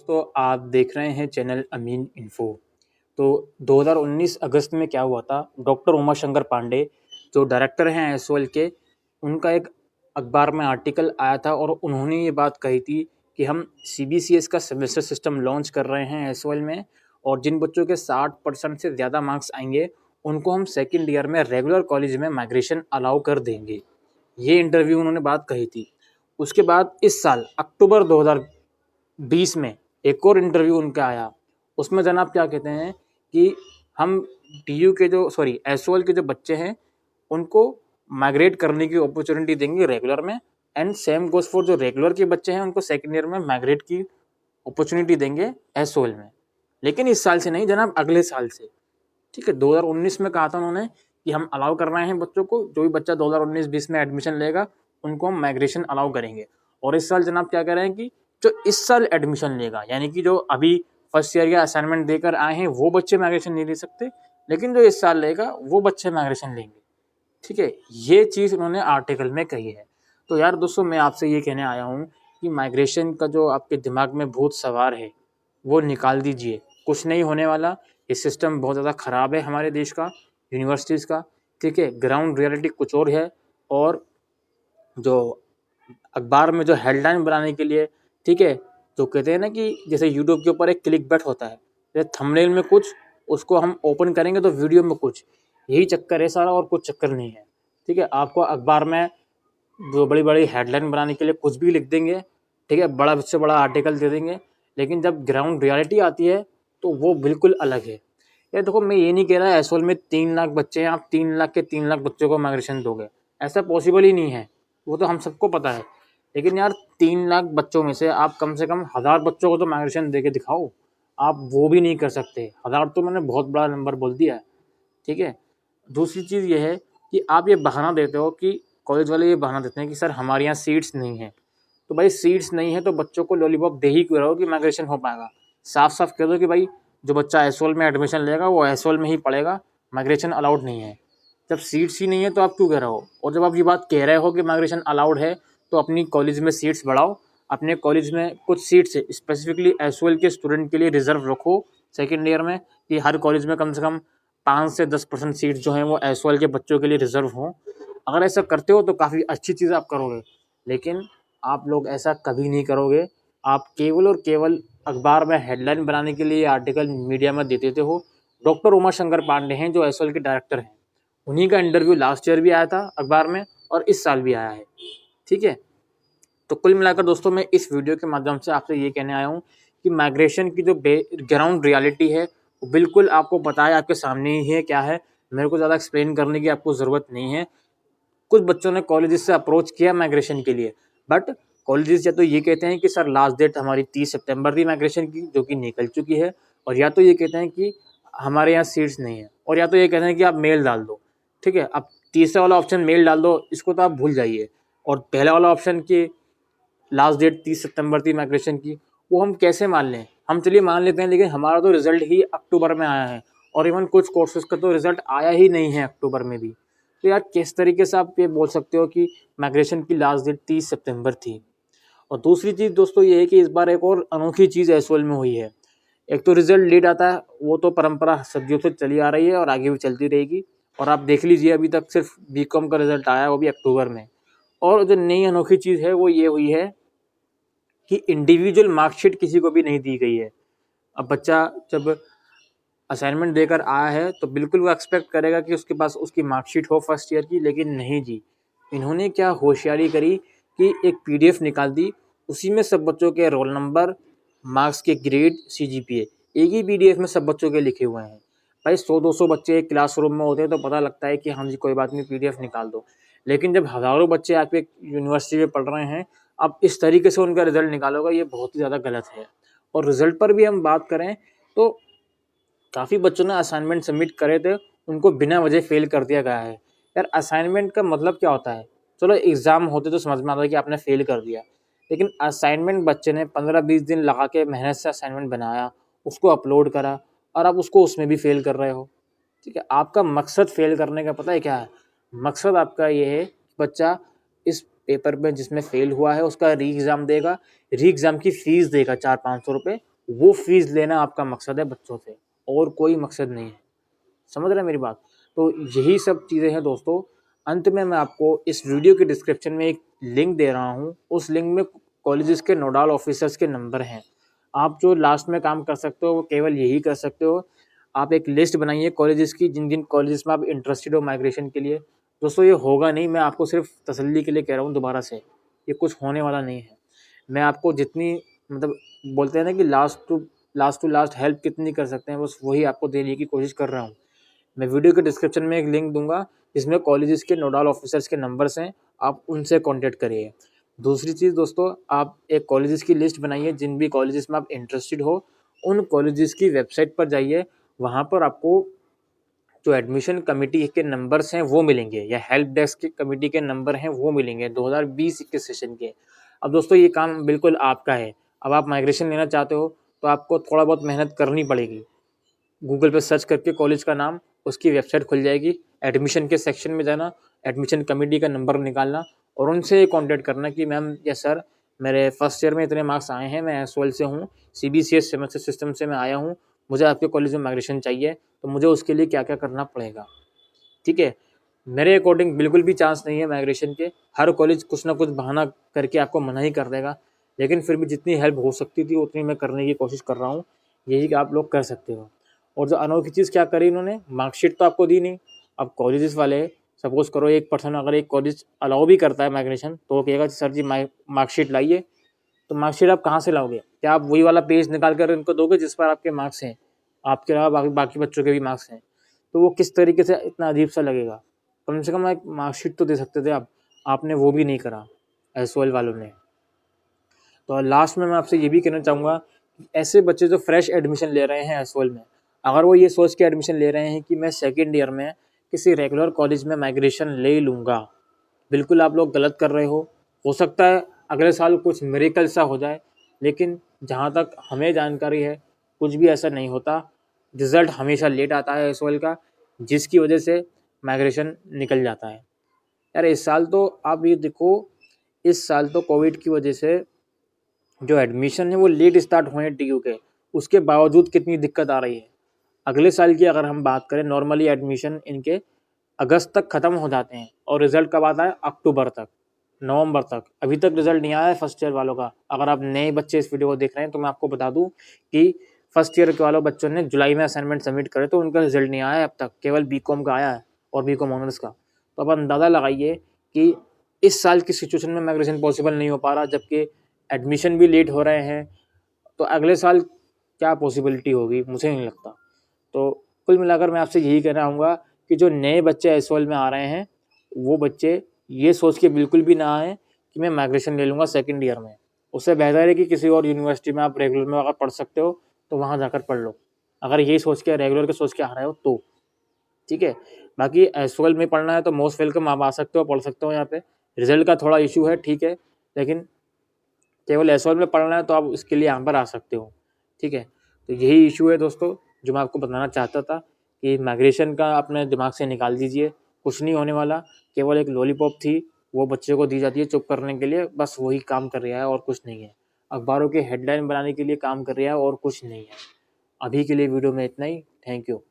तो आप देख रहे हैं चैनल अमीन इन्फो। तो 2019 अगस्त में क्या हुआ था, डॉक्टर उमा शंकर पांडे जो डायरेक्टर हैं एसओएल के, उनका एक अखबार में आर्टिकल आया था और उन्होंने ये बात कही थी कि हम सीबीसीएस का सेमेस्टर सिस्टम लॉन्च कर रहे हैं एसओएल में, और जिन बच्चों के 60% से ज़्यादा मार्क्स आएंगे उनको हम सेकेंड ईयर में रेगुलर कॉलेज में माइग्रेशन अलाउ कर देंगे। ये इंटरव्यू उन्होंने बात कही थी। उसके बाद इस साल अक्टूबर 2020 में एक और इंटरव्यू उनका आया। उसमें जनाब क्या कहते हैं कि हम डीयू के जो एसओएल के जो बच्चे हैं उनको माइग्रेट करने की अपॉर्चुनिटी देंगे रेगुलर में, एंड सेम गोज फॉर जो रेगुलर के बच्चे हैं उनको सेकेंड ईयर में माइग्रेट की अपॉर्चुनिटी देंगे एसओएल में। लेकिन इस साल से नहीं जनाब, अगले साल से। ठीक है, 2019 में कहा था उन्होंने कि हम अलाउ कर रहे हैं बच्चों को, जो भी बच्चा 2019-20 में एडमिशन लेगा उनको हम माइग्रेशन अलाउ करेंगे। और इस साल जनाब क्या कह रहे हैं कि जो इस साल एडमिशन लेगा, यानी कि जो अभी फर्स्ट ईयर या असाइनमेंट देकर आए हैं वो बच्चे माइग्रेशन नहीं ले सकते, लेकिन जो इस साल लेगा वो बच्चे माइग्रेशन लेंगे। ठीक है, ये चीज़ उन्होंने आर्टिकल में कही है। तो यार दोस्तों, मैं आपसे ये कहने आया हूँ कि माइग्रेशन का जो आपके दिमाग में भूत सवार है वो निकाल दीजिए। कुछ नहीं होने वाला। ये सिस्टम बहुत ज़्यादा ख़राब है हमारे देश का, यूनिवर्सिटीज़ का। ठीक है, ग्राउंड रियलिटी कुछ और है, और जो अखबार में जो हेडलाइन बनाने के लिए, ठीक है, जो कहते हैं ना कि जैसे यूट्यूब के ऊपर एक क्लिक बैट होता है, जैसे थंबनेल में कुछ, उसको हम ओपन करेंगे तो वीडियो में कुछ, यही चक्कर है सारा, और कुछ चक्कर नहीं है। ठीक है, आपको अखबार में जो बड़ी बड़ी हेडलाइन बनाने के लिए कुछ भी लिख देंगे, ठीक है, बड़ा से बड़ा आर्टिकल दे देंगे, लेकिन जब ग्राउंड रियलिटी आती है तो वो बिल्कुल अलग है। ये देखो, मैं ये नहीं कह रहा एसओएल में 3 लाख बच्चे हैं, आप 3 लाख के 3 लाख बच्चों को माइग्रेशन दोगे, ऐसा पॉसिबल ही नहीं है, वो तो हम सबको पता है। लेकिन यार 3 लाख बच्चों में से आप कम से कम 1000 बच्चों को तो माइग्रेशन दे के दिखाओ। आप वो भी नहीं कर सकते। 1000 तो मैंने बहुत बड़ा नंबर बोल दिया है। ठीक है, दूसरी चीज़ ये है कि आप ये बहाना देते हो कि कॉलेज वाले ये बहाना देते हैं कि सर हमारे यहाँ सीट्स नहीं है। तो भाई सीट्स नहीं है तो बच्चों को लॉलीपॉप दे ही क्यों रहो कि माइग्रेशन हो पाएगा। साफ साफ कह दो कि भाई जो बच्चा एसओएल में एडमिशन लेगा वो एसओएल में ही पढ़ेगा, माइग्रेशन अलाउड नहीं है। जब सीट्स ही नहीं है तो आप क्यों कह रहे हो? और जब आप ये बात कह रहे हो कि माइग्रेशन अलाउड है तो अपनी कॉलेज में सीट्स बढ़ाओ, अपने कॉलेज में कुछ सीट्स स्पेसिफिकली एसओएल के स्टूडेंट के लिए रिजर्व रखो सेकेंड ईयर में, कि हर कॉलेज में कम से कम 5 से 10% सीट जो हैं वो एसओएल के बच्चों के लिए रिजर्व हों। अगर ऐसा करते हो तो काफ़ी अच्छी चीज़ आप करोगे, लेकिन आप लोग ऐसा कभी नहीं करोगे। आप केवल और केवल अखबार में हेडलाइन बनाने के लिए आर्टिकल मीडिया में दे देते हो। डॉक्टर उमा शंकर पांडे हैं जो एसओएल के डायरेक्टर हैं, उन्हीं का इंटरव्यू लास्ट ईयर भी आया था अखबार में और इस साल भी आया है। ठीक है, तो कुल मिलाकर दोस्तों मैं इस वीडियो के माध्यम से आपसे ये कहने आया हूँ कि माइग्रेशन की जो ग्राउंड रियलिटी है वो बिल्कुल आपको पता है, आपके सामने ही है क्या है। मेरे को ज़्यादा एक्सप्लेन करने की आपको ज़रूरत नहीं है। कुछ बच्चों ने कॉलेजेस से अप्रोच किया माइग्रेशन के लिए, बट कॉलेजेस या तो ये कहते हैं कि सर लास्ट डेट हमारी 30 सितंबर थी माइग्रेशन की, जो कि निकल चुकी है, और या तो ये कहते हैं कि हमारे यहाँ सीट्स नहीं है, और या तो ये कहते हैं कि आप मेल डाल दो। ठीक है, अब तीसरा वाला ऑप्शन मेल डाल दो, इसको तो आप भूल जाइए। और पहला वाला ऑप्शन कि लास्ट डेट 30 सितंबर थी माइग्रेशन की, वो हम कैसे मान लें? हम चलिए मान लेते हैं, लेकिन हमारा तो रिजल्ट ही अक्टूबर में आया है, और इवन कुछ कोर्सेज का तो रिजल्ट आया ही नहीं है अक्टूबर में भी। तो यार किस तरीके से आप ये बोल सकते हो कि माइग्रेशन की लास्ट डेट 30 सितंबर थी? और दूसरी चीज़ दोस्तों ये है कि इस बार एक और अनोखी चीज़ एसओएल में हुई है। एक तो रिजल्ट लेट आता है, वो तो परंपरा सदियों से चली आ रही है और आगे भी चलती रहेगी। और आप देख लीजिए, अभी तक सिर्फ बीकॉम का रिजल्ट आया है, वो भी अक्टूबर में। और जो नई अनोखी चीज़ है वो ये हुई है कि इंडिविजुअल मार्कशीट किसी को भी नहीं दी गई है। अब बच्चा जब असाइनमेंट देकर आया है तो बिल्कुल वो एक्सपेक्ट करेगा कि उसके पास उसकी मार्कशीट हो फर्स्ट ईयर की, लेकिन नहीं जी। इन्होंने क्या होशियारी करी कि एक पीडीएफ निकाल दी, उसी में सब बच्चों के रोल नंबर, मार्क्स के ग्रेड, सीजीपीए एक ही पीडीएफ में सब बच्चों के लिखे हुए हैं। भाई 100-200 बच्चे एक क्लासरूम में होते हैं तो पता लगता है कि हाँ जी कोई बात नहीं, पीडीएफ निकाल दो। लेकिन जब हज़ारों बच्चे आपके यूनिवर्सिटी में पढ़ रहे हैं, अब इस तरीके से उनका रिजल्ट निकालोगा, ये बहुत ही ज़्यादा गलत है। और रिजल्ट पर भी हम बात करें तो काफ़ी बच्चों ने असाइनमेंट सबमिट करे थे, उनको बिना वजह फेल कर दिया गया है। यार असाइनमेंट का मतलब क्या होता है? चलो एग्ज़ाम होते तो समझ में आता है कि आपने फेल कर दिया, लेकिन असाइनमेंट बच्चे ने 15-20 दिन लगा के मेहनत से असाइनमेंट बनाया, उसको अपलोड करा, और आप उसको उसमें भी फेल कर रहे हो। ठीक है, आपका मकसद फेल करने का पता है क्या है? मकसद आपका ये है कि बच्चा इस पेपर में जिसमें फेल हुआ है उसका री एग्ज़ाम देगा, री एग्ज़ाम की फ़ीस देगा 400-500 रुपये, वो फीस लेना आपका मकसद है बच्चों से, और कोई मकसद नहीं है। समझ रहे हैं मेरी बात? तो यही सब चीज़ें हैं दोस्तों। अंत में मैं आपको इस वीडियो के डिस्क्रिप्शन में एक लिंक दे रहा हूँ, उस लिंक में कॉलेजेस के नोडल ऑफिसर्स के नंबर हैं। आप जो लास्ट में काम कर सकते हो वो केवल यही कर सकते हो, आप एक लिस्ट बनाइए कॉलेजेस की, जिन जिन कॉलेजेस में आप इंटरेस्टेड हो माइग्रेशन के लिए। दोस्तों ये होगा नहीं, मैं आपको सिर्फ तसल्ली के लिए कह रहा हूँ दोबारा से, ये कुछ होने वाला नहीं है। मैं आपको जितनी मतलब बोलते हैं ना कि लास्ट टू लास्ट हेल्प कितनी कर सकते हैं, बस वही आपको देने की कोशिश कर रहा हूँ। मैं वीडियो के डिस्क्रिप्शन में एक लिंक दूंगा जिसमें कॉलेजेस के नोडल ऑफिसर्स के नंबर्स हैं, आप उनसे कांटेक्ट करिए। दूसरी चीज़ दोस्तों, आप एक कॉलेजेस की लिस्ट बनाइए, जिन भी कॉलेजेस में आप इंटरेस्टेड हो उन कॉलेजेस की वेबसाइट पर जाइए, वहाँ पर आपको जो एडमिशन कमेटी के नंबर्स हैं वो मिलेंगे, या हेल्प डेस्क की कमेटी के नंबर हैं वो मिलेंगे 2020-21 सेशन के। अब दोस्तों ये काम बिल्कुल आपका है। अब आप माइग्रेशन लेना चाहते हो तो आपको थोड़ा बहुत मेहनत करनी पड़ेगी। गूगल पे सर्च करके कॉलेज का नाम, उसकी वेबसाइट खुल जाएगी, एडमिशन के सेक्शन में जाना, एडमिशन कमेटी का नंबर निकालना और उनसे कांटेक्ट करना कि मैम या सर, मेरे फर्स्ट ईयर में इतने मार्क्स आए हैं, मैं एसओएल से हूँ, सीबीसीएस सेमेस्टर सिस्टम से मैं आया हूँ, मुझे आपके कॉलेज में माइग्रेशन चाहिए, तो मुझे उसके लिए क्या क्या करना पड़ेगा। ठीक है, मेरे अकॉर्डिंग बिल्कुल भी चांस नहीं है माइग्रेशन के, हर कॉलेज कुछ ना कुछ बहाना करके आपको मना ही कर देगा, लेकिन फिर भी जितनी हेल्प हो सकती थी उतनी मैं करने की कोशिश कर रहा हूँ, यही कि आप लोग कर सकते हो। और जो अनोखी चीज़ क्या करी इन्होंने, मार्कशीट तो आपको दी नहीं। अब कॉलेजेस वाले, सपोज करो एक पर्सन अगर एक कॉलेज अलाउ भी करता है माइग्रेशन, तो वो कहेगा सर जी मार्कशीट लाइए, तो मार्कशीट आप कहाँ से लाओगे? क्या आप वही वाला पेज निकाल कर इनको दोगे जिस पर आपके मार्क्स हैं, आपके अलावा बाकी बच्चों के भी मार्क्स हैं? तो वो किस तरीके से इतना अजीब सा लगेगा। कम से कम एक मार्कशीट तो दे सकते थे आप, आपने वो भी नहीं करा एसओएल वालों ने। तो लास्ट में मैं आपसे ये भी कहना चाहूँगा कि ऐसे बच्चे जो फ्रेश एडमिशन ले रहे हैं एसओएल में, अगर वो ये सोच के एडमिशन ले रहे हैं कि मैं सेकेंड ईयर में किसी रेगुलर कॉलेज में माइग्रेशन ले लूँगा, बिल्कुल आप लोग गलत कर रहे हो सकता है अगले साल कुछ मिरेकल सा हो जाए, लेकिन जहाँ तक हमें जानकारी है कुछ भी ऐसा नहीं होता। रिज़ल्ट हमेशा लेट आता है एसओएल का, जिसकी वजह से माइग्रेशन निकल जाता है। यार इस साल तो आप ये देखो, इस साल तो कोविड की वजह से जो एडमिशन है वो लेट स्टार्ट हुए हैं टीयू के, उसके बावजूद कितनी दिक्कत आ रही है। अगले साल की अगर हम बात करें, नॉर्मली एडमिशन इनके अगस्त तक ख़त्म हो जाते हैं और रिज़ल्ट कब आता है? अक्टूबर तक, नवंबर तक। अभी तक रिज़ल्ट नहीं आया है फर्स्ट ईयर वालों का। अगर आप नए बच्चे इस वीडियो को देख रहे हैं तो मैं आपको बता दूं कि फर्स्ट ईयर के वालों बच्चों ने जुलाई में असाइनमेंट सबमिट करे तो उनका रिज़ल्ट नहीं आया है अब तक, केवल बीकॉम का आया है और बीकॉम ऑनर्स का। तो अब अंदाज़ा लगाइए कि इस साल की सिचुएशन में माइग्रेशन पॉसिबल नहीं हो पा रहा, जबकि एडमिशन भी लेट हो रहे हैं, तो अगले साल क्या पॉसिबिलिटी होगी? मुझे नहीं लगता। तो कुल मिलाकर मैं आपसे यही कहना चाहूँगा कि जो नए बच्चे एसओएल में आ रहे हैं, वो बच्चे ये सोच के बिल्कुल भी ना आएँ कि मैं माइग्रेशन ले लूँगा सेकंड ईयर में। उससे बेहतर है कि किसी और यूनिवर्सिटी में आप रेगुलर में अगर पढ़ सकते हो तो वहाँ जाकर पढ़ लो, अगर यही सोच के रेगुलर के सोच के आ रहे हो तो। ठीक है, बाकी एसओएल में पढ़ना है तो मोस्ट वेलकम, आप आ सकते हो, पढ़ सकते हो यहाँ पे। रिजल्ट का थोड़ा इशू है, ठीक है, लेकिन केवल एसओएल में पढ़ना है तो आप इसके लिए यहाँ पर आ सकते हो। ठीक है, तो यही इशू है दोस्तों जो मैं आपको बताना चाहता था कि माइग्रेशन का अपने दिमाग से निकाल दीजिए, कुछ नहीं होने वाला। केवल एक लॉलीपॉप थी, वो बच्चे को दी जाती है चुप करने के लिए, बस वही काम कर रहा है और कुछ नहीं है। अखबारों के हेडलाइन बनाने के लिए काम कर रहा है और कुछ नहीं है। अभी के लिए वीडियो में इतना ही। Thank you.